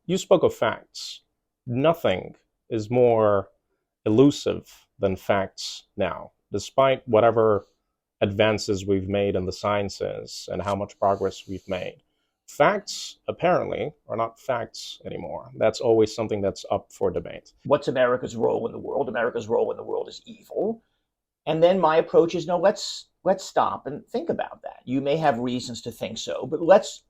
you spoke of facts. Nothing is more elusive than facts now, despite whatever advances we've made in the sciences and how much progress we've made. Facts, apparently, are not facts anymore. That's always something that's up for debate. What's America's role in the world? America's role in the world is evil. And then my approach is, no, let's stop and think about that. You may have reasons to think so, but let's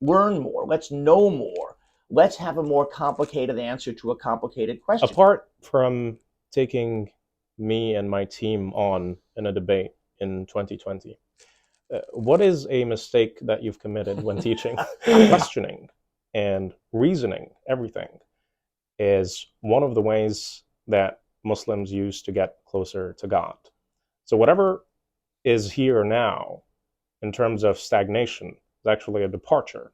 learn more. Let's know more. Let's have a more complicated answer to a complicated question. Apart from taking me and my team on in a debate in 2020, what is a mistake that you've committed when teaching? Questioning and reasoning everything is one of the ways that Muslims use to get closer to God. So whatever is here now in terms of stagnation is actually a departure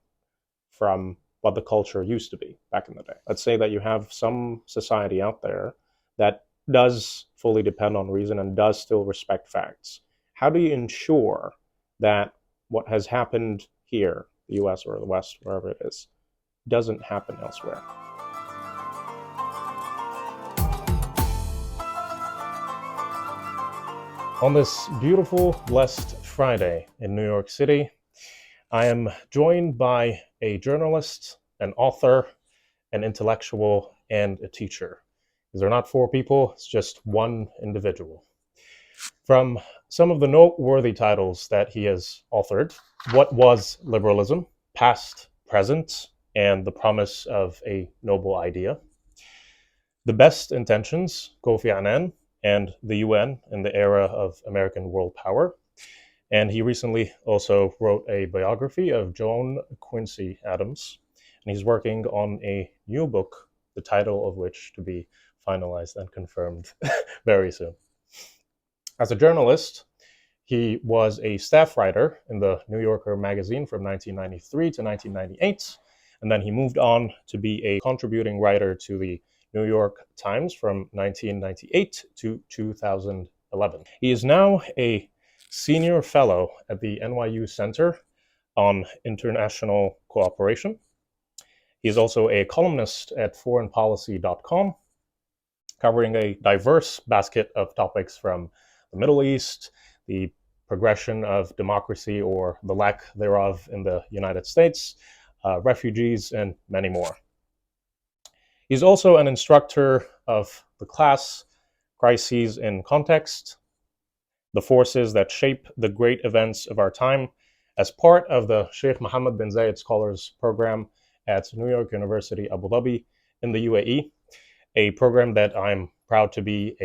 from what the culture used to be back in the day. Let's say that you have some society out there that does fully depend on reason and does still respect facts. How do you ensure that what has happened here, the US or the West, wherever it is, doesn't happen elsewhere? On this beautiful, blessed Friday in New York City, I am joined by a journalist, an author, an intellectual, and a teacher. These are not four people, it's just one individual. From some of the noteworthy titles that he has authored, What Was Liberalism? Past, Present, and the Promise of a Noble Idea. The Best Intentions, Kofi Annan, and the UN in the Era of American World Power. And he recently also wrote a biography of Joan Quincy Adams. And he's working on a new book, the title of which to be finalized and confirmed very soon. As a journalist, he was a staff writer in the New Yorker magazine from 1993 to 1998. And then he moved on to be a contributing writer to the New York Times from 1998 to 2011. He is now a senior fellow at the NYU Center on International Cooperation. He is also a columnist at foreignpolicy.com, covering a diverse basket of topics from the Middle East, the progression of democracy or the lack thereof in the United States, refugees, and many more. He's also an instructor of the class Crises in Context, the forces that shape the great events of our time, as part of the Sheikh Mohammed bin Zayed Scholars Program at New York University, Abu Dhabi in the UAE, a program that I'm proud to be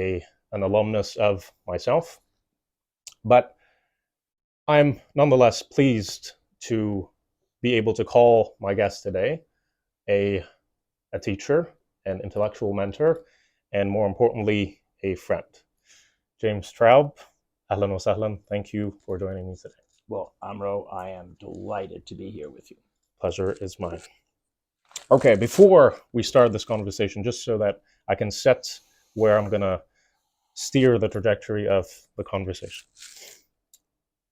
an alumnus of myself. But I'm nonetheless pleased to be able to call my guest today a teacher, an intellectual mentor, and more importantly, a friend. James Traub, ahlan wa sahlan. Thank you for joining me today. Well, Amro, I am delighted to be here with you. Pleasure is mine. Okay, before we start this conversation, just so that I can set where I'm going to steer the trajectory of the conversation.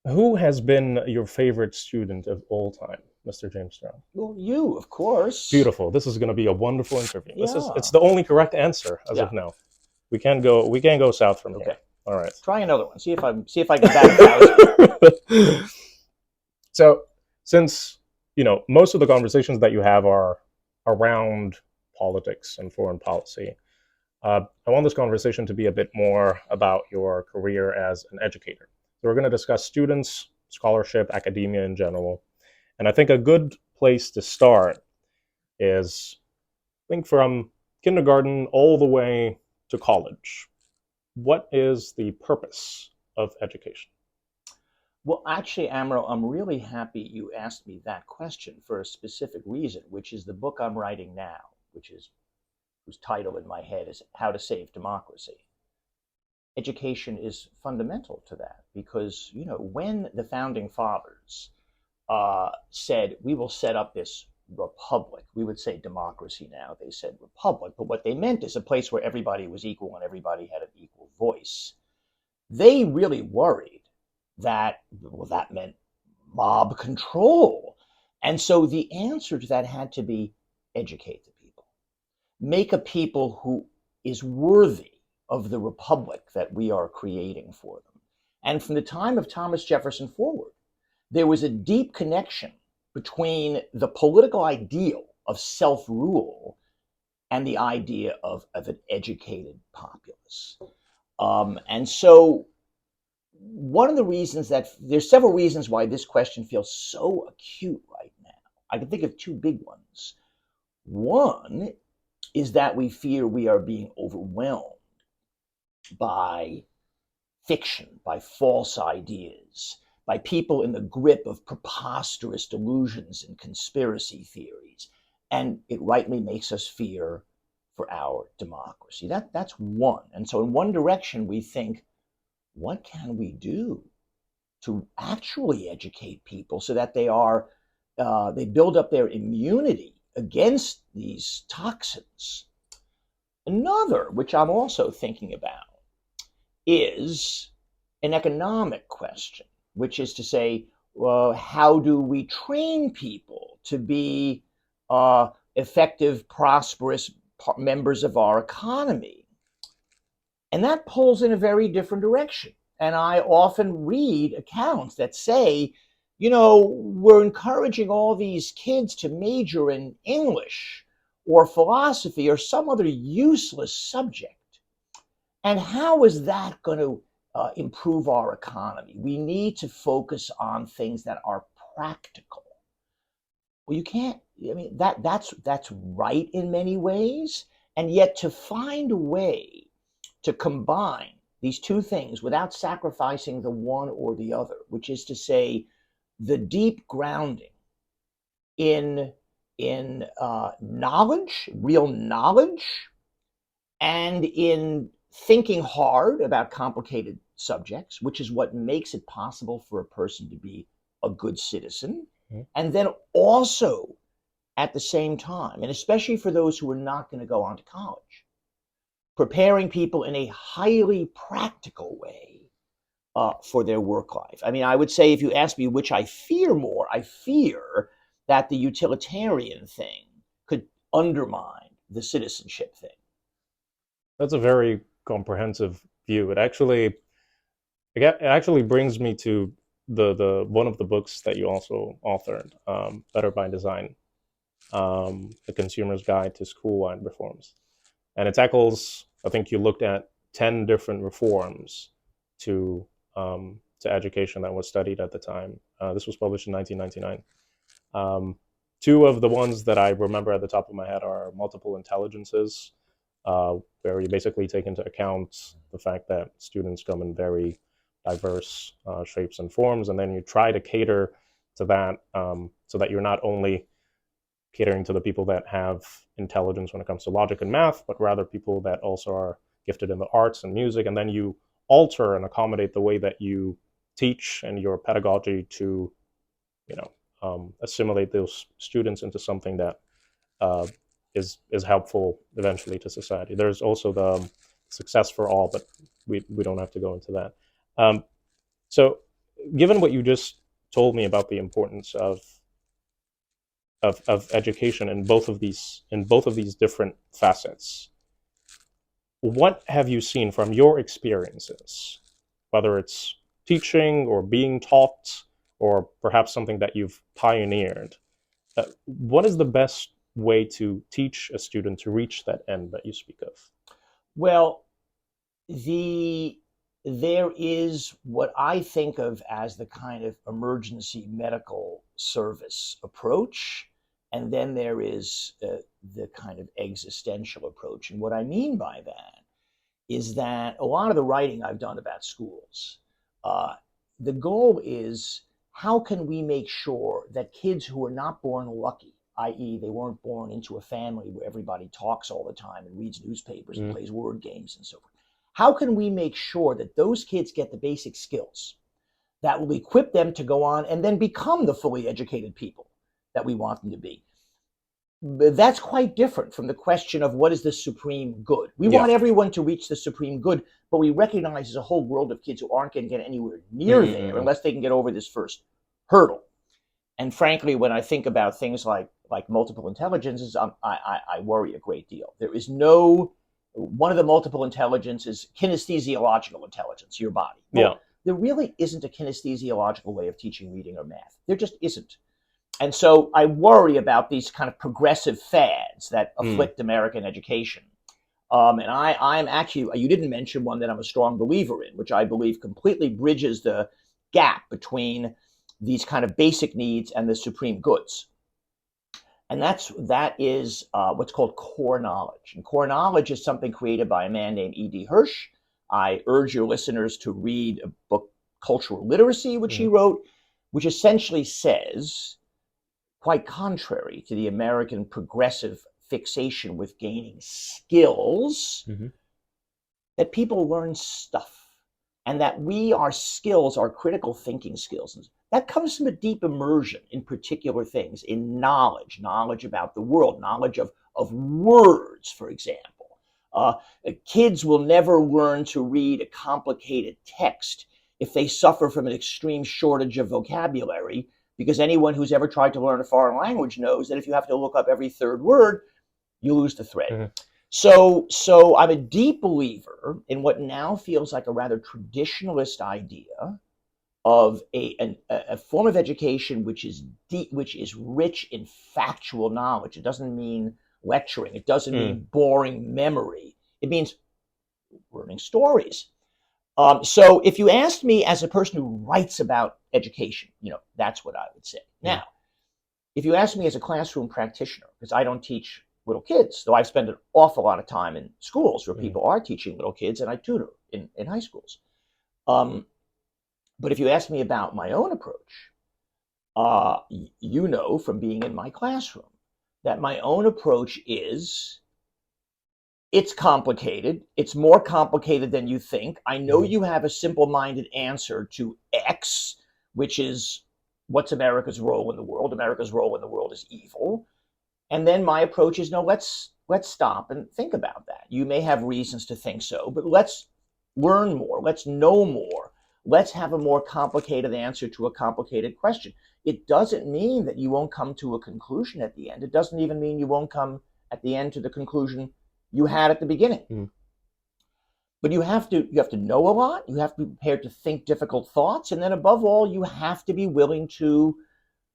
Who has been your favorite student of all time, Mr. James Traub? Well, you, of course. Beautiful. This is going to be a wonderful interview. Yeah. It's the only correct answer as of now. We can't go south from here. All right. Try another one. See if I can back out. So, since most of the conversations that you have are around politics and foreign policy, I want this conversation to be a bit more about your career as an educator. So we're going to discuss students, scholarship, academia in general. And I think a good place to start is, I think, from kindergarten all the way to college. What is the purpose of education? Well, actually, Amro, I'm really happy you asked me that question for a specific reason, which is the book I'm writing now, whose title in my head is How to Save Democracy. Education is fundamental to that because, when the founding fathers said, we will set up this republic, we would say democracy now, they said republic, but what they meant is a place where everybody was equal and everybody had an equal voice. They really worried that meant mob control. And so the answer to that had to be educate the people. make a people who is worthy of the republic that we are creating for them. And from the time of Thomas Jefferson forward, there was a deep connection between the political ideal of self-rule and the idea of an educated populace. And so one of the reasons that there's several reasons why this question feels so acute right now. I can think of two big ones. One is that we fear we are being overwhelmed by fiction, by false ideas, by people in the grip of preposterous delusions and conspiracy theories. And it rightly makes us fear for our democracy. That's one. And so in one direction, we think, what can we do to actually educate people so that they build up their immunity against these toxins? Another, which I'm also thinking about, is an economic question, which is to say, how do we train people to be effective, prosperous members of our economy? And that pulls in a very different direction. And I often read accounts that say, we're encouraging all these kids to major in English or philosophy or some other useless subject. And how is that going to improve our economy? We need to focus on things that are practical. Well, you can't, that's right in many ways. And yet to find a way to combine these two things without sacrificing the one or the other, which is to say, the deep grounding in knowledge, real knowledge, and in thinking hard about complicated subjects, which is what makes it possible for a person to be a good citizen. Mm-hmm. And then also at the same time, and especially for those who are not going to go on to college, preparing people in a highly practical way for their work life. I mean, I would say, if you ask me which I fear more, I fear that the utilitarian thing could undermine the citizenship thing. That's a very comprehensive view. It actually brings me to the one of the books that you also authored, Better by Design, The Consumer's Guide to School-Wide Reforms. And it tackles, I think you looked at 10 different reforms to education that was studied at the time. This was published in 1999. Two of the ones that I remember at the top of my head are multiple intelligences, where you basically take into account the fact that students come in very diverse shapes and forms, and then you try to cater to that so that you're not only catering to the people that have intelligence when it comes to logic and math, but rather people that also are gifted in the arts and music, and then you alter and accommodate the way that you teach and your pedagogy to, assimilate those students into something that is helpful eventually to society. There's also the success for all, but we don't have to go into that. So given what you just told me about the importance of education in both of these different facets, what have you seen from your experiences, whether it's teaching or being taught or perhaps something that you've pioneered? What is the best way to teach a student to reach that end that you speak of? Well, there is what I think of as the kind of emergency medical service approach, and then there is the kind of existential approach. And what I mean by that is that a lot of the writing I've done about schools, the goal is, how can we make sure that kids who are not born lucky, i.e. they weren't born into a family where everybody talks all the time and reads newspapers and plays word games and so forth, how can we make sure that those kids get the basic skills that will equip them to go on and then become the fully educated people that we want them to be? But that's quite different from the question of what is the supreme good. We want everyone to reach the supreme good, but we recognize there's a whole world of kids who aren't going to get anywhere near there unless they can get over this first hurdle. And frankly, when I think about things like multiple intelligences, I worry a great deal. There is no one of the multiple intelligences, kinesthesiological intelligence, your body. Yeah. Well, there really isn't a kinesthesiological way of teaching reading or math. There just isn't. And so I worry about these kind of progressive fads that afflict American education. And I'm actually, you didn't mention one that I'm a strong believer in, which I believe completely bridges the gap between these kind of basic needs and the supreme goods. And that is what's called core knowledge. And core knowledge is something created by a man named E.D. Hirsch. I urge your listeners to read a book, Cultural Literacy, which he wrote, which essentially says, quite contrary to the American progressive fixation with gaining skills, that people learn stuff, and that our skills are critical thinking skills. That comes from a deep immersion in particular things, in knowledge about the world, knowledge of words, for example. Kids will never learn to read a complicated text if they suffer from an extreme shortage of vocabulary, because anyone who's ever tried to learn a foreign language knows that if you have to look up every third word, you lose the thread. So I'm a deep believer in what now feels like a rather traditionalist idea of a form of education which is deep, which is rich in factual knowledge. It doesn't mean lecturing. It doesn't mean boring memory. It means learning stories. So if you asked me as a person who writes about education, that's what I would say. Now, if you ask me as a classroom practitioner, because I don't teach little kids, though I've spent an awful lot of time in schools where people are teaching little kids, and I tutor in high schools. But if you ask me about my own approach, you know from being in my classroom that my own approach is, it's complicated. It's more complicated than you think. I know you have a simple-minded answer to X, which is, what's America's role in the world? America's role in the world is evil. And then my approach is, no, let's stop and think about that. You may have reasons to think so, but let's learn more. Let's know more. Let's have a more complicated answer to a complicated question. It doesn't mean that you won't come to a conclusion at the end. It doesn't even mean you won't come at the end to the conclusion you had at the beginning. But you have to know a lot. You have to be prepared to think difficult thoughts. And then above all, you have to be willing to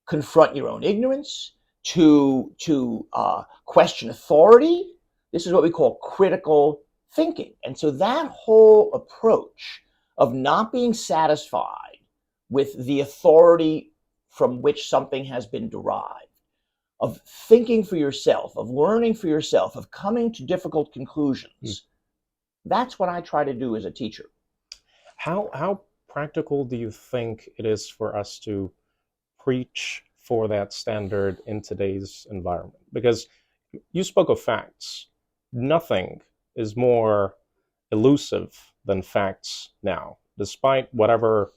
confront your own ignorance, to question authority. This is what we call critical thinking. And so that whole approach of not being satisfied with the authority from which something has been derived, of thinking for yourself, of learning for yourself, of coming to difficult conclusions, that's what I try to do as a teacher. How practical do you think it is for us to preach for that standard in today's environment? Because you spoke of facts. Nothing is more elusive than facts now, despite whatever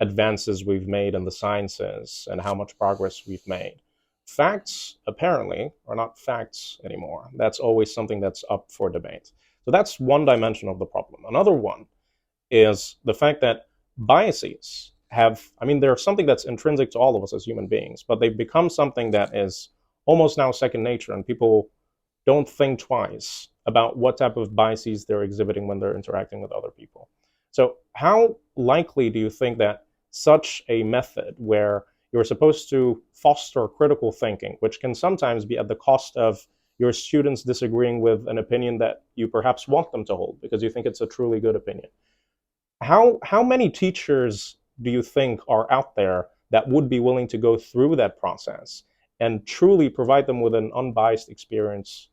advances we've made in the sciences and how much progress we've made. Facts, apparently, are not facts anymore. That's always something that's up for debate. So that's one dimension of the problem. Another one is the fact that biases they're something that's intrinsic to all of us as human beings, but they've become something that is almost now second nature, and people don't think twice about what type of biases they're exhibiting when they're interacting with other people. So how likely do you think that such a method where you're supposed to foster critical thinking, which can sometimes be at the cost of your students disagreeing with an opinion that you perhaps want them to hold because you think it's a truly good opinion, how many teachers do you think are out there that would be willing to go through that process and truly provide them with an unbiased experience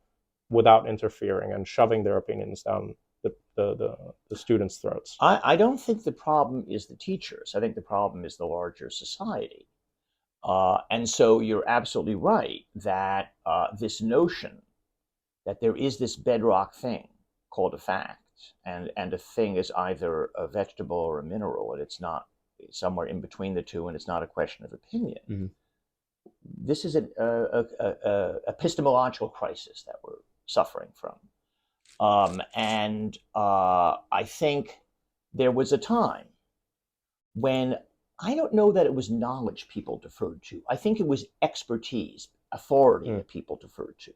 without interfering and shoving their opinions down the students' throats? I don't think the problem is the teachers. I think the problem is the larger society. And so you're absolutely right that this notion that there is this bedrock thing called a fact, and a thing is either a vegetable or a mineral, and it's not somewhere in between the two, and it's not a question of opinion. This is an epistemological crisis that we're suffering from. And I think there was a time when I don't know that it was knowledge people deferred to. I think it was expertise, authority that people deferred to.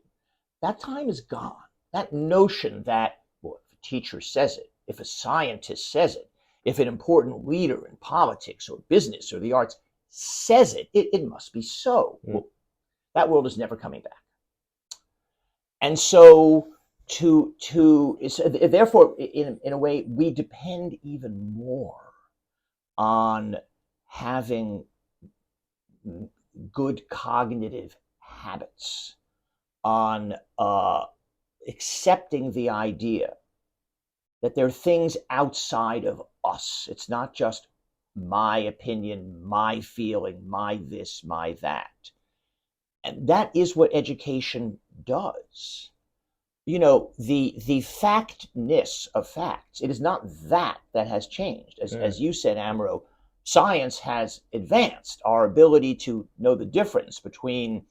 That time is gone. That notion that, well, if a teacher says it, if a scientist says it, if an important leader in politics or business or the arts says it, it must be so. Well, that world is never coming back. And so therefore, in a way, we depend even more on having good cognitive habits, on accepting the idea that there are things outside of us. It's not just my opinion, my feeling, my this, my that. And that is what education does. You know, the factness of facts, it is not that has changed. As you said, Amro, science has advanced. Our ability to know the difference between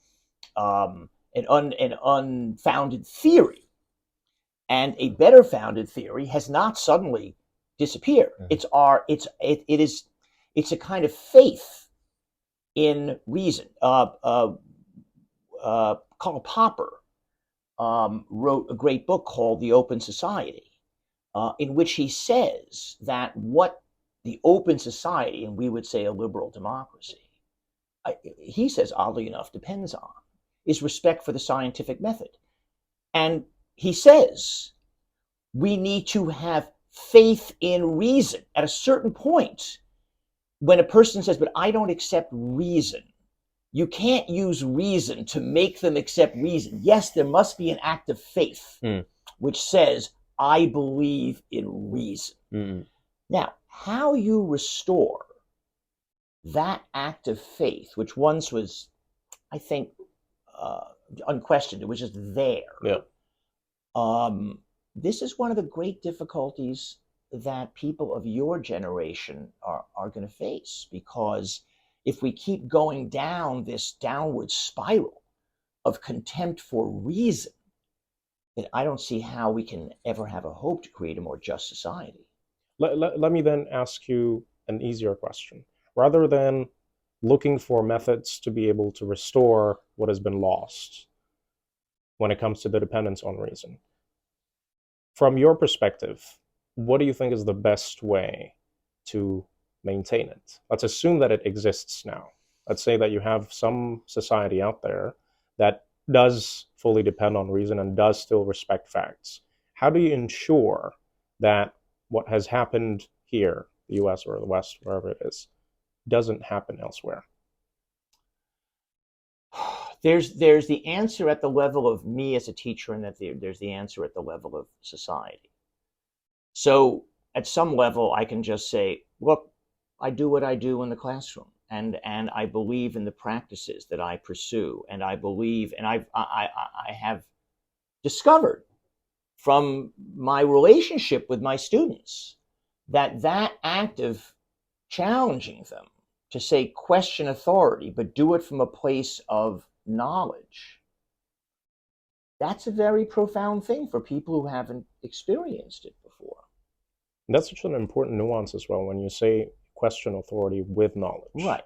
an unfounded theory and a better founded theory has not suddenly disappeared. It's a kind of faith in reason. Karl Popper wrote a great book called The Open Society, in which he says that what the open society, and we would say a liberal democracy, he says, oddly enough, depends on, is respect for the scientific method. And he says we need to have faith in reason. At a certain point, when a person says, but I don't accept reason, you can't use reason to make them accept reason. Yes, there must be an act of faith, which says, I believe in reason. Now, how you restore that act of faith, which once was, I think, unquestioned, it was just there. This is one of the great difficulties that people of your generation are going to face, because if we keep going down this downward spiral of contempt for reason, then I don't see how we can ever have a hope to create a more just society. Let me then ask you an easier question. Rather than looking for methods to be able to restore what has been lost when it comes to the dependence on reason, from your perspective, what do you think is the best way to maintain it? Let's assume that it exists now. Let's say that you have some society out there that does fully depend on reason and does still respect facts. How do you ensure that what has happened here, the US or the West, wherever it is, doesn't happen elsewhere? There's the answer at the level of me as a teacher, and that there's the answer at the level of society. So at some level, I can just say, look, I do what I do in the classroom, and I believe in the practices that I pursue, and I believe, and I have discovered from my relationship with my students that act of challenging them to say question authority, but do it from a place of knowledge, that's a very profound thing for people who haven't experienced it before. That's such an important nuance as well when you say question authority with knowledge. Right.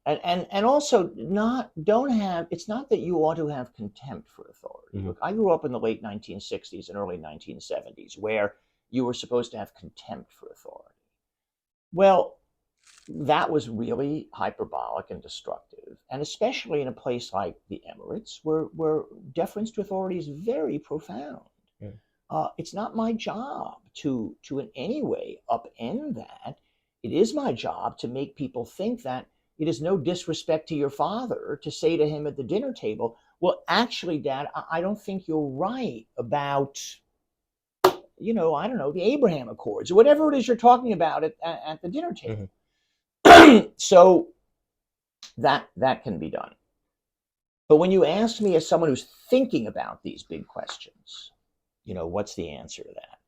And also it's not that you ought to have contempt for authority. Look, I grew up in the late 1960s and early 1970s where you were supposed to have contempt for authority. Well, that was really hyperbolic and destructive, and especially in a place like the Emirates, where deference to authority is very profound. It's not my job to in any way upend that. It is my job to make people think that it is no disrespect to your father to say to him at the dinner table, well, actually, Dad, I don't think you're right about, I don't know, the Abraham Accords or whatever it is you're talking about at the dinner table. So that can be done. But when you ask me as someone who's thinking about these big questions, what's the answer to that?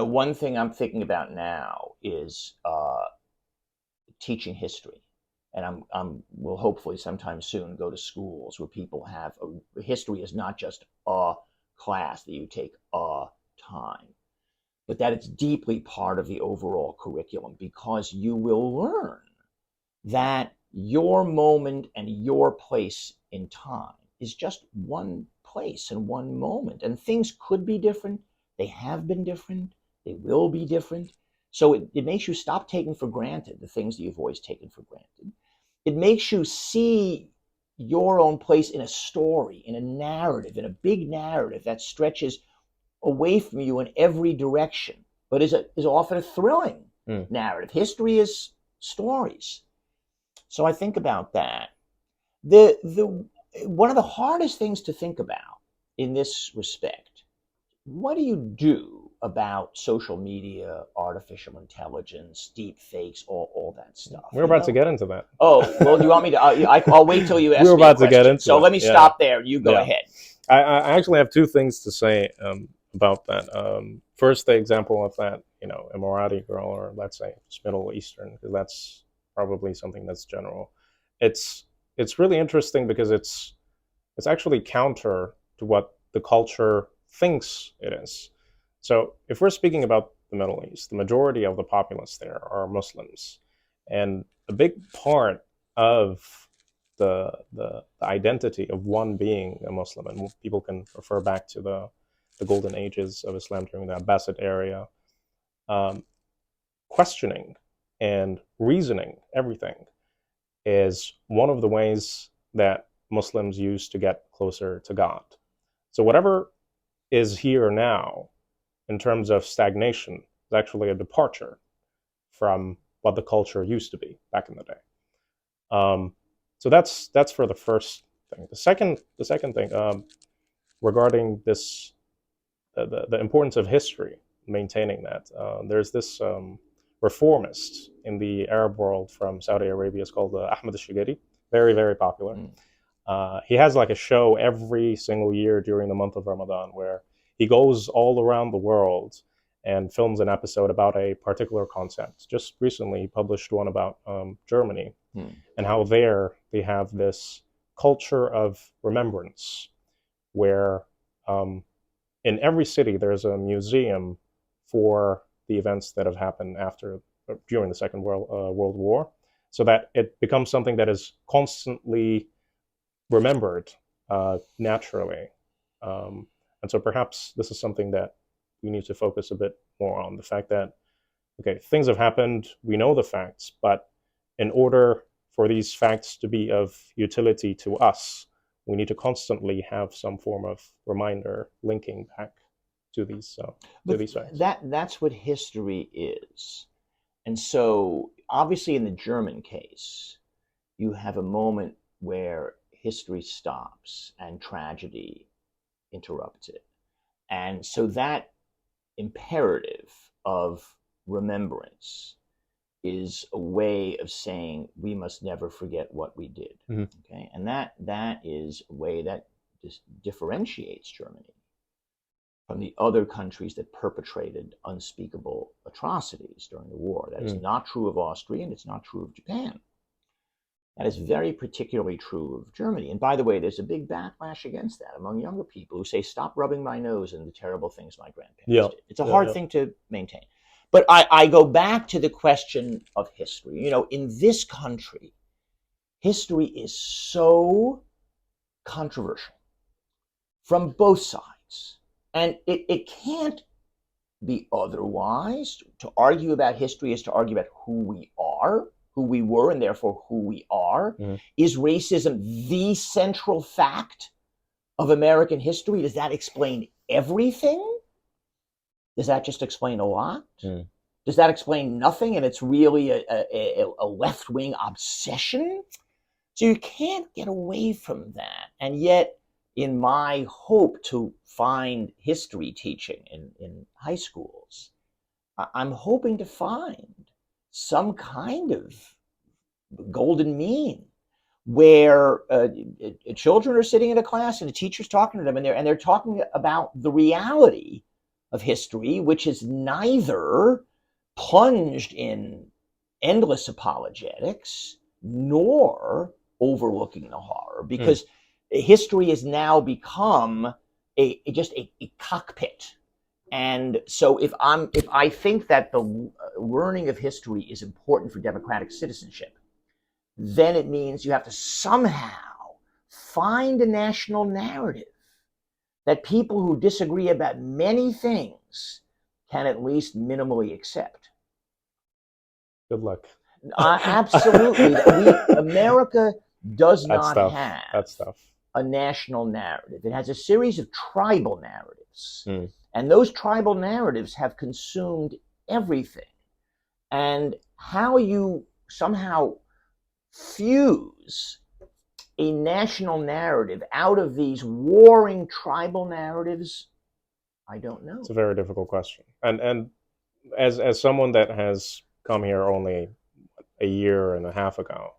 One thing I'm thinking about now is teaching history. And will hopefully sometime soon go to schools where people have history is not just a class that you take a time. but that it's deeply part of the overall curriculum, because you will learn that your moment and your place in time is just one place and one moment. And things could be different. They have been different. They will be different. So it makes you stop taking for granted the things that you've always taken for granted. It makes you see your own place in a story, in a narrative, in a big narrative that stretches away from you in every direction, but is often a thrilling narrative. History is stories. So I think about that. The one of the hardest things to think about in this respect, what do you do about social media, artificial intelligence, deep fakes, all that stuff? We're about to get into that. Oh, well, do you want me to? I'll wait till you ask We're me a about to get question. into So it. let me stop there. You go ahead. I actually have two things to say about that. First, the example of that, Emirati girl, or let's say it's Middle Eastern, because that's probably something that's general. It's really interesting because it's actually counter to what the culture thinks it is. So if we're speaking about the Middle East, the majority of the populace there are Muslims, and a big part of the identity of one being a Muslim, and people can refer back to the golden ages of Islam during the Abbasid area, questioning and reasoning everything is one of the ways that Muslims use to get closer to God. So whatever is here now in terms of stagnation is actually a departure from what the culture used to be back in the day. So that's for the first thing. The second thing regarding this, the importance of history, maintaining that. There's this reformist in the Arab world from Saudi Arabia. It's called Ahmed al-Shigeri. Very, very popular. He has like a show every single year during the month of Ramadan where he goes all around the world and films an episode about a particular concept. Just recently, he published one about Germany and how there they have this culture of remembrance where in every city there's a museum for the events that have happened during the Second World War, so that it becomes something that is constantly remembered naturally. And so perhaps this is something that we need to focus a bit more on, the fact that, okay, things have happened, we know the facts, but in order for these facts to be of utility to us, we need to constantly have some form of reminder linking back to these facts. That's what history is. And so obviously in the German case, you have a moment where history stops and tragedy interrupts it. And so that imperative of remembrance is a way of saying we must never forget what we did. Okay, and that is a way that differentiates Germany from the other countries that perpetrated unspeakable atrocities during the war. That is not true of Austria, and it's not true of Japan. That is very particularly true of Germany. And by the way, there's a big backlash against that among younger people who say, stop rubbing my nose in the terrible things my grandparents did. It's a hard thing to maintain. But I go back to the question of history. In this country, history is so controversial from both sides. And it can't be otherwise. To argue about history is to argue about who we are, who we were, and therefore who we are. Is racism the central fact of American history? Does that explain everything? Does that just explain a lot? Does that explain nothing and it's really a left-wing obsession? So you can't get away from that. And yet, in my hope to find history teaching in high schools, I'm hoping to find some kind of golden mean where children are sitting in a class and a teacher's talking to them and they're talking about the reality of history, which is neither plunged in endless apologetics nor overlooking the horror, because history has now become just a cockpit And so if I think that the learning of history is important for democratic citizenship, then it means you have to somehow find a national narrative that people who disagree about many things can at least minimally accept. Good luck. Absolutely. America does That's not tough. have That's tough. a national narrative. It has a series of tribal narratives. Mm. And those tribal narratives have consumed everything. And how you somehow fuse a national narrative out of these warring tribal narratives, I don't know. It's a very difficult question. And as someone that has come here only a year and a half ago,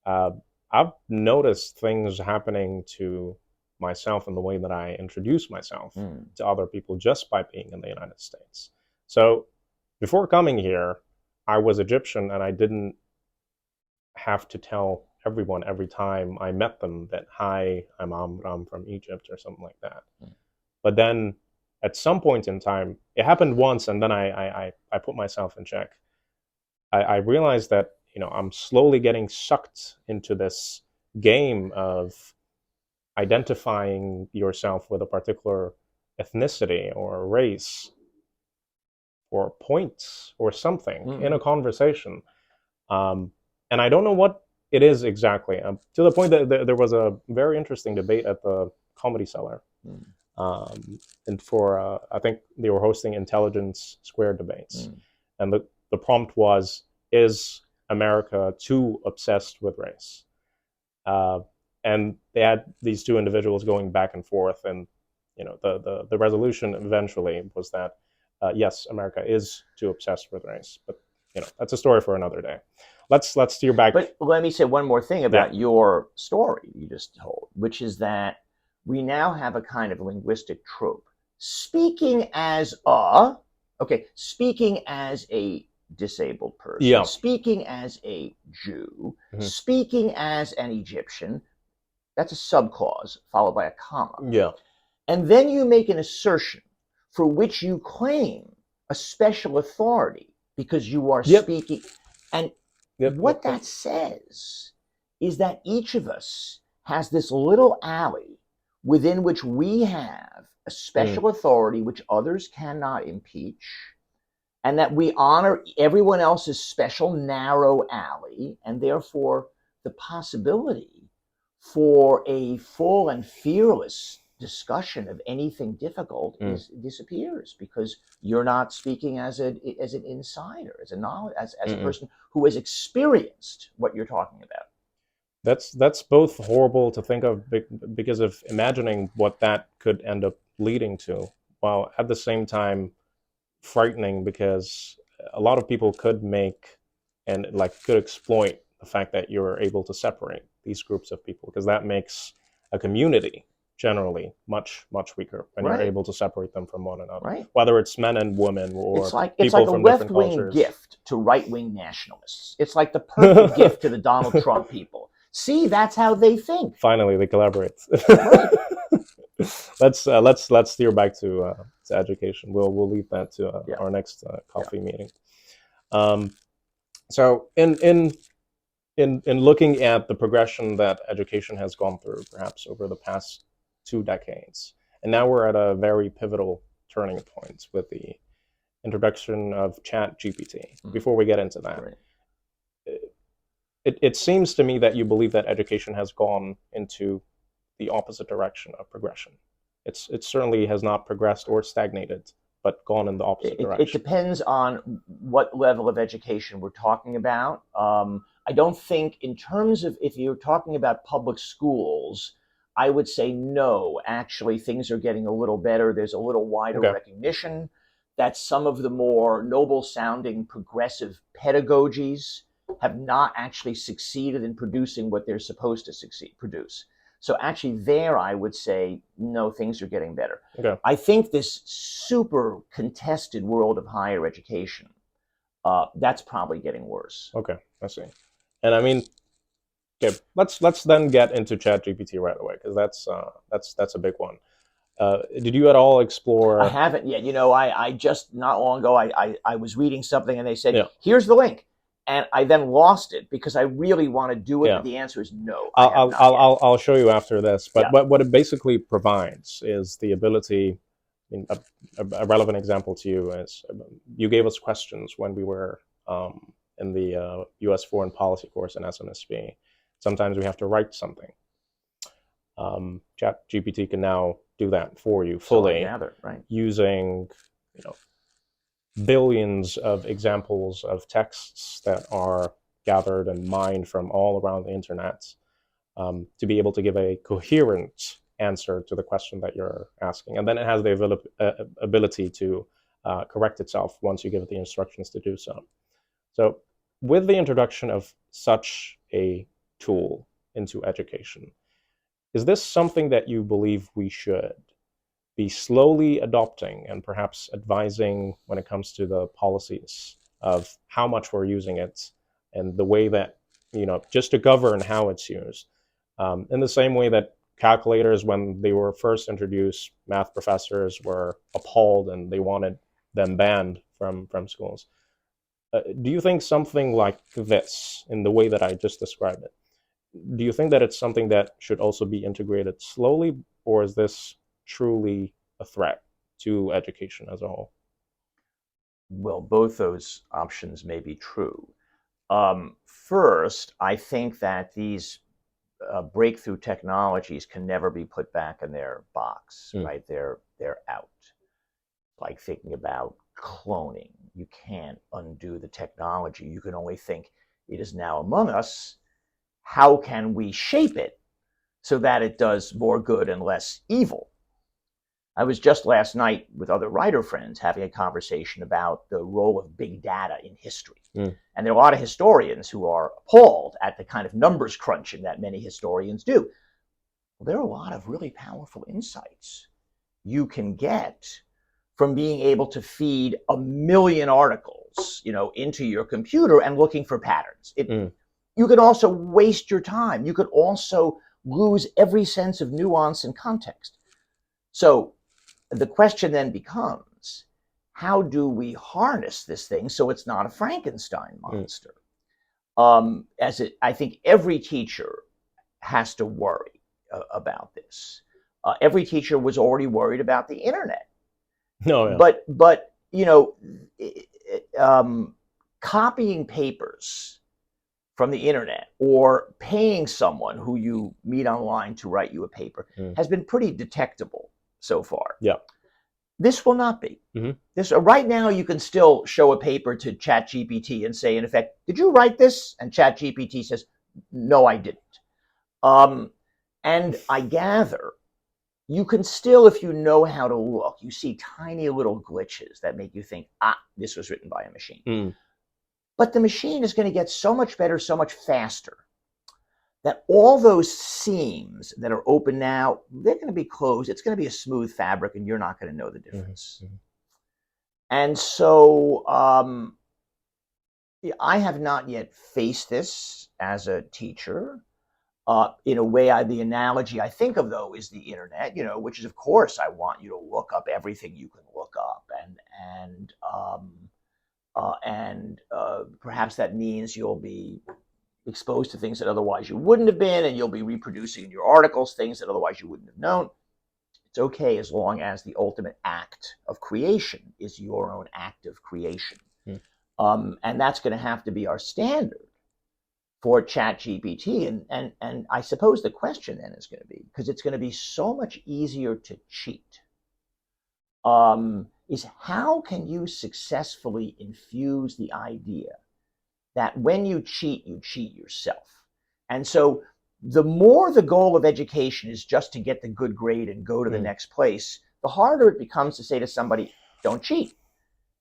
I've noticed things happening to myself in the way that I introduce myself to other people just by being in the United States. So before coming here, I was Egyptian, and I didn't have to tell everyone every time I met them that, hi, I'm Amram from Egypt or something like that. But then at some point in time, it happened once, and then I put myself in check. I realized that, I'm slowly getting sucked into this game of identifying yourself with a particular ethnicity or race or points or something in a conversation. And I don't know what it is exactly, to the point that there was a very interesting debate at the Comedy Cellar. And for, I think they were hosting Intelligence Square debates. And the prompt was, is America too obsessed with race? And they had these two individuals going back and forth, and the resolution eventually was that yes, America is too obsessed with race, but that's a story for another day. Let's steer back. But let me say one more thing about your story you just told, which is that we now have a kind of linguistic trope. Speaking as a disabled person, speaking as a Jew, speaking as an Egyptian, that's a subclause followed by a comma. Yeah. And then you make an assertion for which you claim a special authority because you are speaking. And what that says is that each of us has this little alley within which we have a special authority which others cannot impeach, and that we honor everyone else's special narrow alley, and therefore the possibility for a full and fearless discussion of anything difficult disappears, because you're not speaking as an insider, as a person who has experienced what you're talking about. That's both horrible to think of because of imagining what that could end up leading to, while at the same time frightening, because a lot of people could make and could exploit the fact that you're able to separate these groups of people, because that makes a community generally much weaker when you're able to separate them from one another, whether it's men and women or it's like people a from different left-wing cultures. gift to right-wing nationalists. It's like the perfect gift to the Donald Trump people. See, that's how they think. Finally, they collaborate. Let's steer back to education. We'll leave that to our next coffee meeting. So in looking at the progression that education has gone through, perhaps over the past 2 decades, and now we're at a very pivotal turning point with the introduction of ChatGPT. Before we get into that, it seems to me that you believe that education has gone into the opposite direction of progression. It certainly has not progressed or stagnated, but gone in the opposite direction. It depends on what level of education we're talking about. I don't think, in terms of, if you're talking about public schools, I would say no. Actually, things are getting a little better. There's a little wider recognition that some of the more noble-sounding progressive pedagogies have not actually succeeded in producing what they're supposed to produce. So actually there, I would say, no, things are getting better. I think this super contested world of higher education, that's probably getting worse. Okay, I see. And I mean, let's then get into ChatGPT right away, because that's a big one. Did you at all explore? I haven't yet. I just not long ago I was reading something and they said, Yeah. here's the link. And I then lost it because I really want to do it, Yeah. but the answer is no, I have not yet. I'll show you after this. But Yeah. what it basically provides is the ability. I mean, a relevant example to you is you gave us questions when we were in the U.S. foreign policy course in SMSB. Sometimes we have to write something. ChatGPT can now do that for you So I fully, gather, right? using billions of examples of texts that are gathered and mined from all around the internet, to be able to give a coherent answer to the question that you're asking. And then it has the ability to correct itself once you give it the instructions to do so. So with the introduction of such a tool into education, is this something that you believe we should be slowly adopting and perhaps advising when it comes to the policies of how much we're using it and the way that, just to govern how it's used? In the same way that calculators, when they were first introduced, math professors were appalled and they wanted them banned from schools. Do you think something like this, in the way that I just described it, do you think that it's something that should also be integrated slowly, or is this truly a threat to education as a whole? Well, both those options may be true. First, I think that these breakthrough technologies can never be put back in their box, right? They're out. Like thinking about cloning, you can't undo the technology. You can only think it is now among us. How can we shape it so that it does more good and less evil? I was just last night with other writer friends having a conversation about the role of big data in history. And there are a lot of historians who are appalled at the kind of numbers crunching that many historians do. Well, there are a lot of really powerful insights you can get from being able to feed 1 million articles, into your computer and looking for patterns. You could also waste your time. You could also lose every sense of nuance and context. So the question then becomes, how do we harness this thing so it's not a Frankenstein monster? I think every teacher has to worry about this. Every teacher was already worried about the internet. No, yeah. But copying papers from the internet or paying someone who you meet online to write you a paper has been pretty detectable so far. Yeah. This will not be. This right now, you can still show a paper to ChatGPT and say, in effect, "Did you write this?" And ChatGPT says, "No, I didn't." And I gather you can still, if you know how to look, you see tiny little glitches that make you think, this was written by a machine. But the machine is going to get so much better, so much faster, that all those seams that are open now, they're going to be closed. It's going to be a smooth fabric, and you're not going to know the difference. And so I have not yet faced this as a teacher. In a way, the analogy I think of, though, is the internet, which is, of course, I want you to look up everything you can look up. And perhaps that means you'll be exposed to things that otherwise you wouldn't have been, and you'll be reproducing in your articles things that otherwise you wouldn't have known. It's okay as long as the ultimate act of creation is your own act of creation. And that's going to have to be our standard for ChatGPT. And I suppose the question then is going to be, because it's going to be so much easier to cheat, is how can you successfully infuse the idea that when you cheat yourself? And so the more the goal of education is just to get the good grade and go to the next place, the harder it becomes to say to somebody, don't cheat.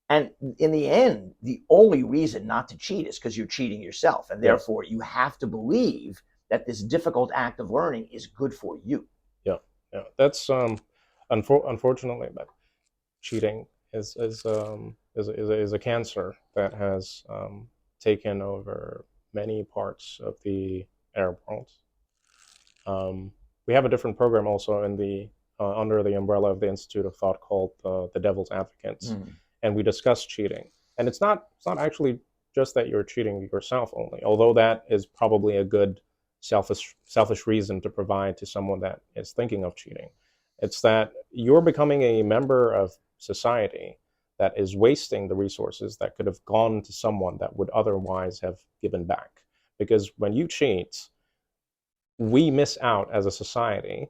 And in the end, the only reason not to cheat is because you're cheating yourself. And therefore, you have to believe that this difficult act of learning is good for you. Yeah. That's unfortunately, but cheating is a cancer that has taken over many parts of the Arab world. We have a different program also in the under the umbrella of the Institute of Thought called the Devil's Advocates, Mm. and we discuss cheating. And it's not actually just that you're cheating yourself only, although that is probably a good selfish reason to provide to someone that is thinking of cheating. It's that you're becoming a member of society that is wasting the resources that could have gone to someone that would otherwise have given back. Because when you cheat, we miss out as a society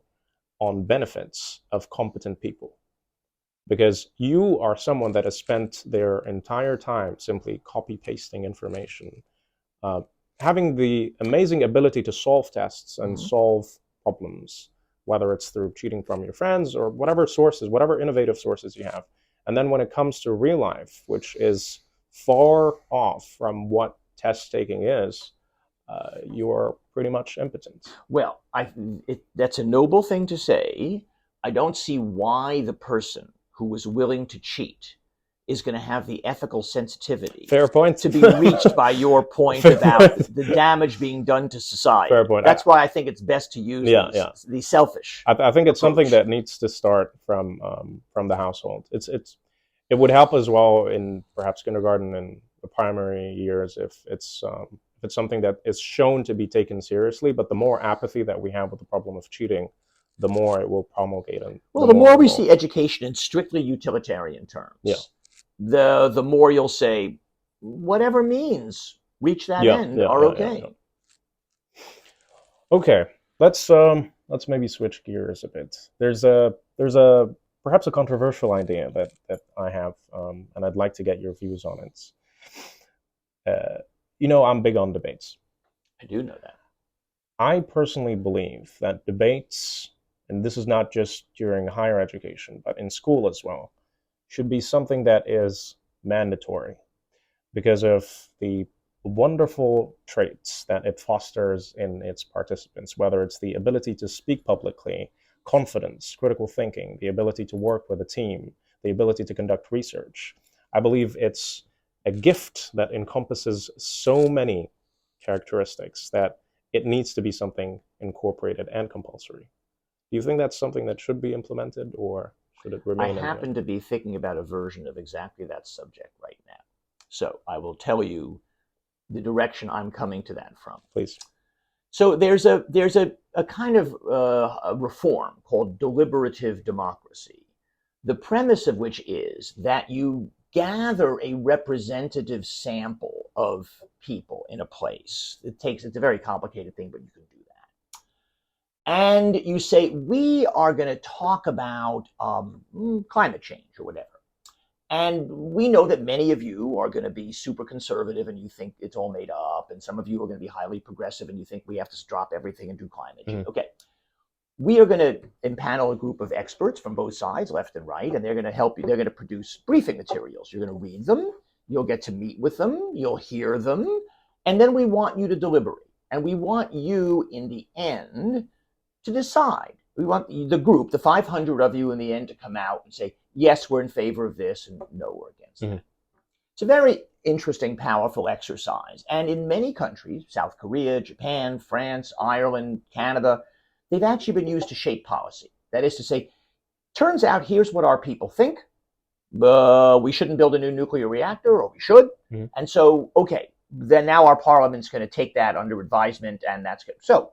on benefits of competent people. Because you are someone that has spent their entire time simply copy pasting information, uh, having the amazing ability to solve tests and Mhm. solve problems, whether it's through cheating from your friends or whatever sources, whatever innovative sources you have. And then when it comes to real life, which is far off from what test taking is, you're pretty much impotent. Well, that's a noble thing to say. I don't see why the person who was willing to cheat is going to have the ethical sensitivity Fair point. to be reached by your point Fair about point. the damage being done to society. Fair point. That's why I think it's best to use the selfish. I think it's something approach. that needs to start from the household. It would help as well in perhaps kindergarten and the primary years if it's something that is shown to be taken seriously. But the more apathy that we have with the problem of cheating, the more it will promulgate. And Well, the more we it will- see education in strictly utilitarian terms, Yeah. the more you'll say, whatever means reach that end are okay. Okay, let's maybe switch gears a bit. There's a perhaps a controversial idea that I have, and I'd like to get your views on it. I'm big on debates. I do know that. I personally believe that debates, and this is not just during higher education, but in school as well, should be something that is mandatory because of the wonderful traits that it fosters in its participants, whether it's the ability to speak publicly, confidence, critical thinking, the ability to work with a team, the ability to conduct research. I believe it's a gift that encompasses so many characteristics that it needs to be something incorporated and compulsory. Do you think that's something that should be implemented, or should it I remain? happen to be thinking about a version of exactly that subject right now. So I will tell you the direction I'm coming to that from. Please. So there's a kind of a reform called deliberative democracy, the premise of which is that you gather a representative sample of people in a place. It's a very complicated thing, but you can do that. And you say, we are going to talk about climate change or whatever. And we know that many of you are going to be super conservative and you think it's all made up. And some of you are going to be highly progressive and you think we have to drop everything and do climate change. Okay. We are going to impanel a group of experts from both sides, left and right, and they're going to help you. They're going to produce briefing materials. You're going to read them. You'll get to meet with them. You'll hear them. And then we want you to deliberate. And we want you, in the end, to decide. We want the group, the 500 of you in the end, to come out and say, yes, we're in favor of this, and no, we're against it. It's a very interesting, powerful exercise. And in many countries, South Korea, Japan, France, Ireland, Canada, they've actually been used to shape policy. That is to say, turns out here's what our people think. We shouldn't build a new nuclear reactor, or we should. And so, okay, then now our parliament's going to take that under advisement, and that's good. So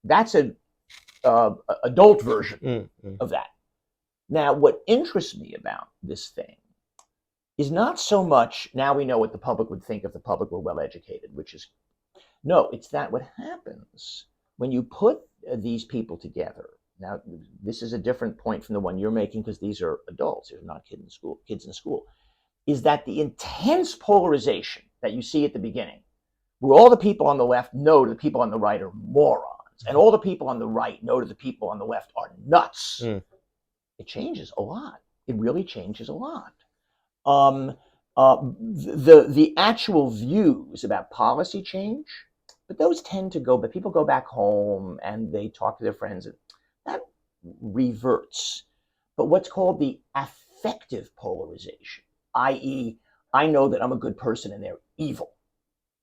that's an adult version of that. Now, what interests me about this thing is not so much now we know what the public would think if the public were well educated, which is, no, it's that what happens when you put these people together. Now, this is a different point from the one you're making because these are adults, they're not kids in school, is that the intense polarization that you see at the beginning, where all the people on the left know the people on the right are morons, and all the people on the right know that the people on the left are nuts. It changes a lot. It really changes a lot. The actual views about policy change, but those tend to go, but people go back home and they talk to their friends, and that reverts. But what's called the affective polarization, i.e., I know that I'm a good person and they're evil,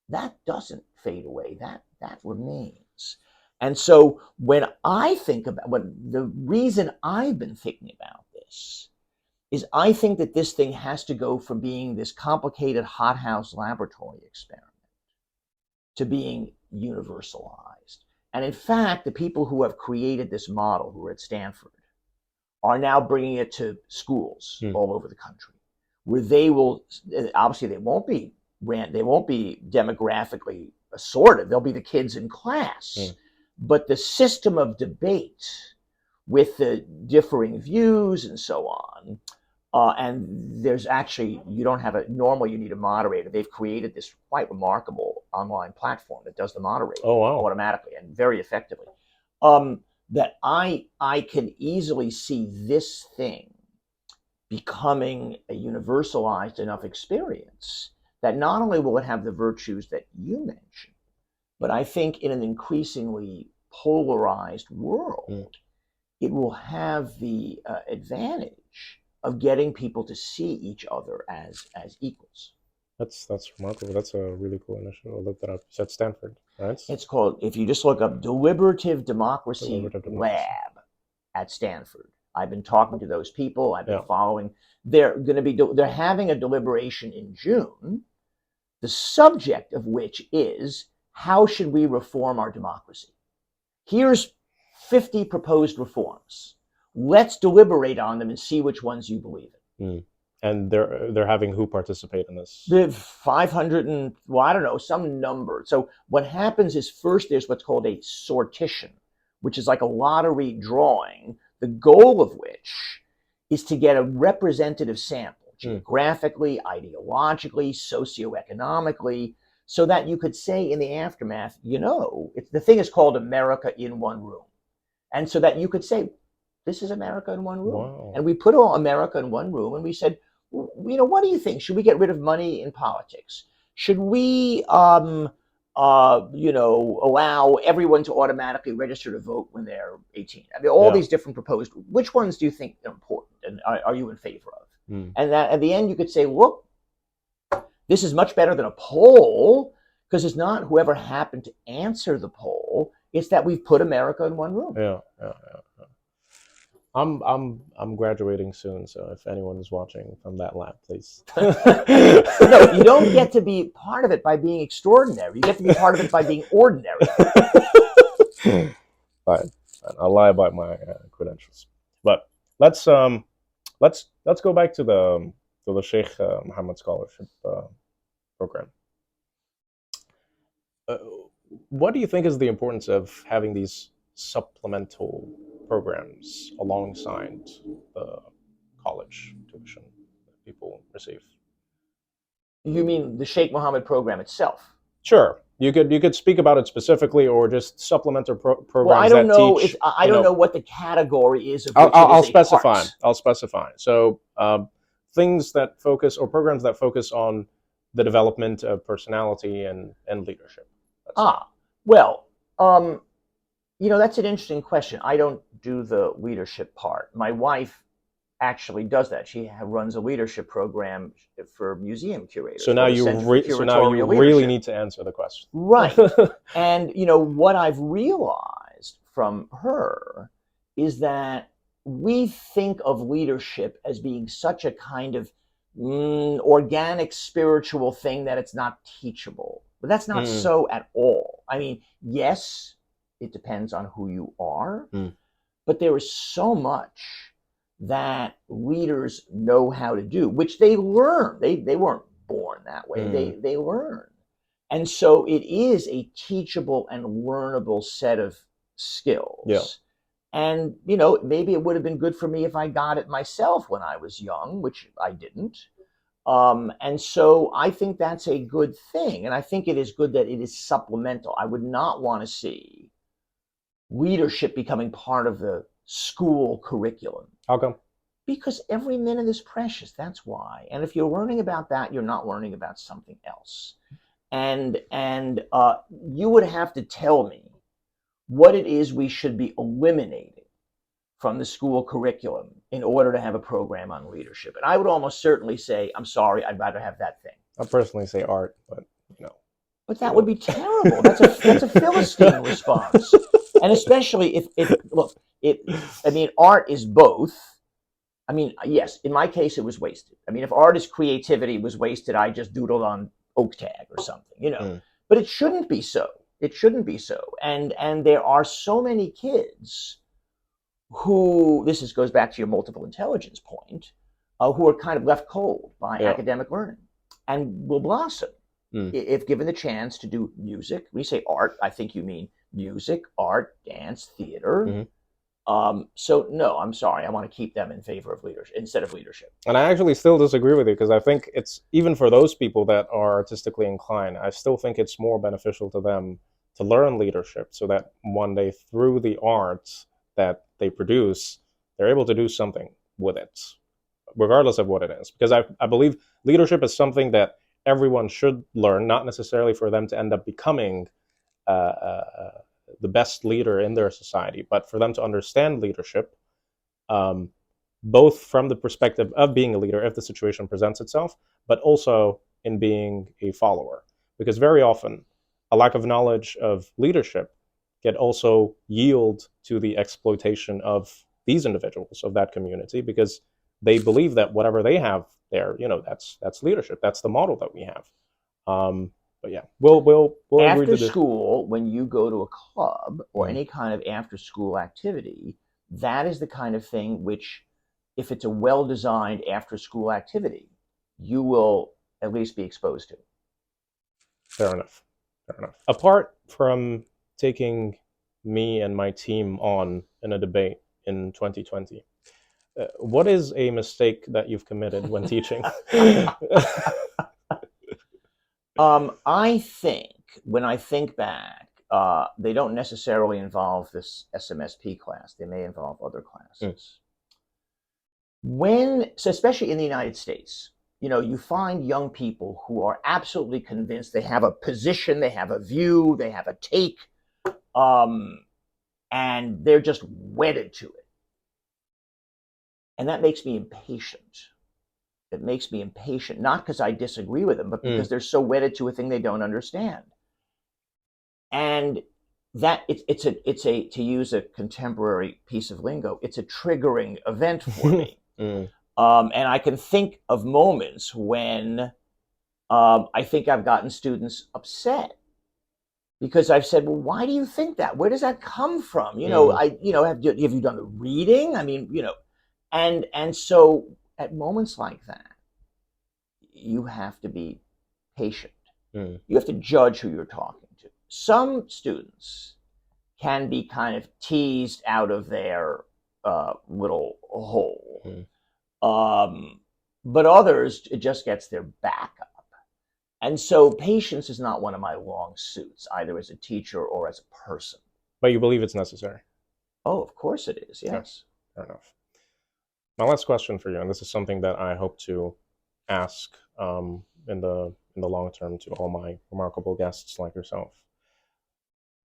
that doesn't fade away. That remains. And so when I think about the reason I've been thinking about this is I think that this thing has to go from being this complicated hothouse laboratory experiment to being universalized. And in fact, the people who have created this model, who are at Stanford, are now bringing it to schools all over the country, where they will, obviously they won't be demographically assorted. They'll be the kids in class. But the system of debate with the differing views and so on, and there's actually, you don't have normally you need a moderator. They've created this quite remarkable online platform that does the moderating automatically and very effectively. That I can easily see this thing becoming a universalized enough experience that not only will it have the virtues that you mentioned, but I think in an increasingly polarized world, it will have the advantage of getting people to see each other as equals. That's remarkable. That's a really cool initiative. I'll look that up. It's at Stanford, right? It's called, if you just look up Deliberative Democracy Lab at Stanford. I've been talking to those people. I've been following. They're having a deliberation in June, the subject of which is, how should we reform our democracy? Here's 50 proposed reforms. Let's deliberate on them and see which ones you believe in. And they're having who participate in this? The 500 and, well, I don't know, some number. So what happens is, first there's what's called a sortition, which is like a lottery drawing, the goal of which is to get a representative sample, geographically, ideologically, socioeconomically, so that you could say in the aftermath, the thing is called America in one room. And so that you could say, this is America in one room. Wow. And we put all America in one room and we said, what do you think? Should we get rid of money in politics? Should we, allow everyone to automatically register to vote when they're 18? I mean, all these different proposed, which ones do you think are important and are you in favor of? And that at the end you could say, look, this is much better than a poll, because it's not whoever happened to answer the poll, it's that we've put America in one room. Yeah. I'm graduating soon, so if anyone is watching from that lab, please. No, you don't get to be part of it by being extraordinary. You get to be part of it by being ordinary. Fine. I'll lie about my credentials. But let's go back to the Sheikh Mohammed Scholarship Program. What do you think is the importance of having these supplemental programs alongside the college tuition that people receive? You mean the Sheikh Mohammed program itself? Sure. You could speak about it specifically, or just supplemental programs. Well, I don't know. Teach, I don't know what the category is. I'll specify. I'll specify. So things that focus, or programs that focus on the development of personality and leadership. That's an interesting question. I don't do the leadership part. My wife actually does that. She runs a leadership program for museum curators. So now you really need to answer the question. Right. And, what I've realized from her is that we think of leadership as being such a kind of organic spiritual thing that it's not teachable. But that's not so at all. I mean, yes, it depends on who you are, but there is so much that leaders know how to do, which they learn. They weren't born that way. They learn. And so it is a teachable and learnable set of skills. Yeah. And, maybe it would have been good for me if I got it myself when I was young, which I didn't. And so I think that's a good thing. And I think it is good that it is supplemental. I would not want to see leadership becoming part of the school curriculum. How come? Because every minute is precious. That's why. And if you're learning about that, you're not learning about something else. And you would have to tell me what it is we should be eliminating from the school curriculum in order to have a program on leadership. And I would almost certainly say, I'm sorry, I'd rather have that thing. I personally say art, but But that would be terrible. That's a Philistine response. And especially if look, I mean, art is both. I mean, yes, in my case, it was wasted. I mean, if artist creativity was wasted, I just doodled on oak tag or something, you know. Mm. But it shouldn't be so. It shouldn't be so. And there are so many kids who goes back to your multiple intelligence point, who are kind of left cold by Yeah. academic learning and will blossom if given the chance to do music. When you say art, I think you mean music, art, dance, theater. Mhm. So no, I'm sorry. I want to keep them in favor of leadership instead of leadership. And I actually still disagree with you because I think it's even for those people that are artistically inclined, I still think it's more beneficial to them to learn leadership so that one day through the art that they produce, they're able to do something with it, regardless of what it is. Because I believe leadership is something that everyone should learn, not necessarily for them to end up becoming the best leader in their society, but for them to understand leadership, um, both from the perspective of being a leader if the situation presents itself, but also in being a follower. Because very often, a lack of knowledge of leadership can also yield to the exploitation of these individuals, of that community, because they believe that whatever they have there, that's leadership. That's the model that we have. But yeah, we'll agree After to this. school, when you go to a club or Mhm. any kind of after school activity, that is the kind of thing which, if it's a well designed after school activity, you will at least be exposed to. Fair enough. Fair enough. Apart from taking me and my team on in a debate in 2020, what is a mistake that you've committed when teaching? I think when I think back, they don't necessarily involve this SMSP class. They may involve other classes. So especially in the United States, you find young people who are absolutely convinced they have a position, they have a view, they have a take, and they're just wedded to it. And that makes me impatient. It makes me impatient, not because I disagree with them, but because they're so wedded to a thing they don't understand. And that it's a to use a contemporary piece of lingo, it's a triggering event for me. And I can think of moments when I think I've gotten students upset because I've said, "Well, why do you think that? Where does that come from? Have you done the reading? I mean, and so at moments like that, you have to be patient. You have to judge who you're talking to. Some students can be kind of teased out of their little hole. But others, it just gets their back up. And so patience is not one of my long suits, either as a teacher or as a person. But you believe it's necessary? Oh, of course it is, yes. Fair enough. My last question for you, and this is something that I hope to ask in the long term to all my remarkable guests like yourself.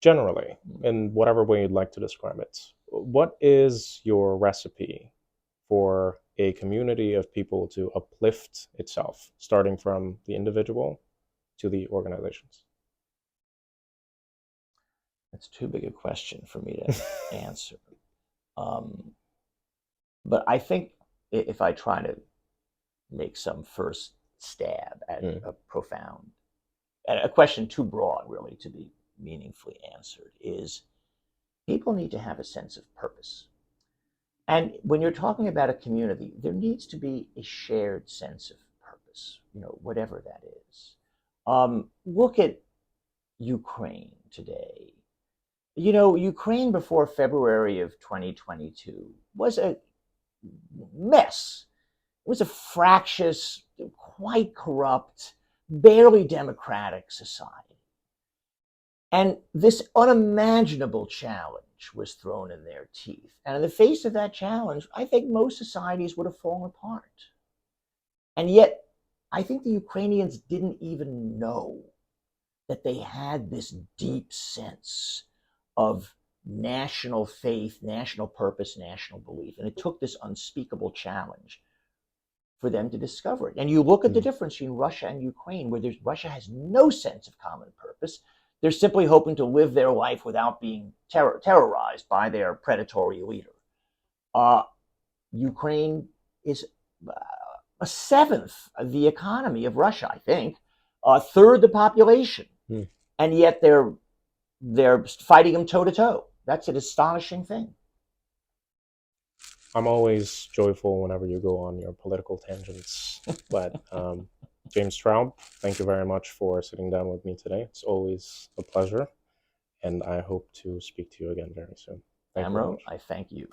Generally, in whatever way you'd like to describe it, what is your recipe for a community of people to uplift itself, starting from the individual to the organizations? That's too big a question for me to answer. But I think if I try to make some first stab at a profound, and a question too broad really to be meaningfully answered, is people need to have a sense of purpose. And when you're talking about a community, there needs to be a shared sense of purpose, whatever that is. Look at Ukraine today. Ukraine before February of 2022 was a mess. It was a fractious, quite corrupt, barely democratic society. And this unimaginable challenge was thrown in their teeth. And in the face of that challenge, I think most societies would have fallen apart. And yet, I think the Ukrainians didn't even know that they had this deep sense of national faith, national purpose, national belief. And it took this unspeakable challenge for them to discover it. And you look at the difference between Russia and Ukraine, where Russia has no sense of common purpose. They're simply hoping to live their life without being terrorized by their predatory leader. Ukraine is a seventh of the economy of Russia, I think, a third the population, and yet they're fighting them toe to toe. That's an astonishing thing. I'm always joyful whenever you go on your political tangents. But James Straub, thank you very much for sitting down with me today. It's always a pleasure, and I hope to speak to you again very soon. Thank you very Amro, much. I thank you.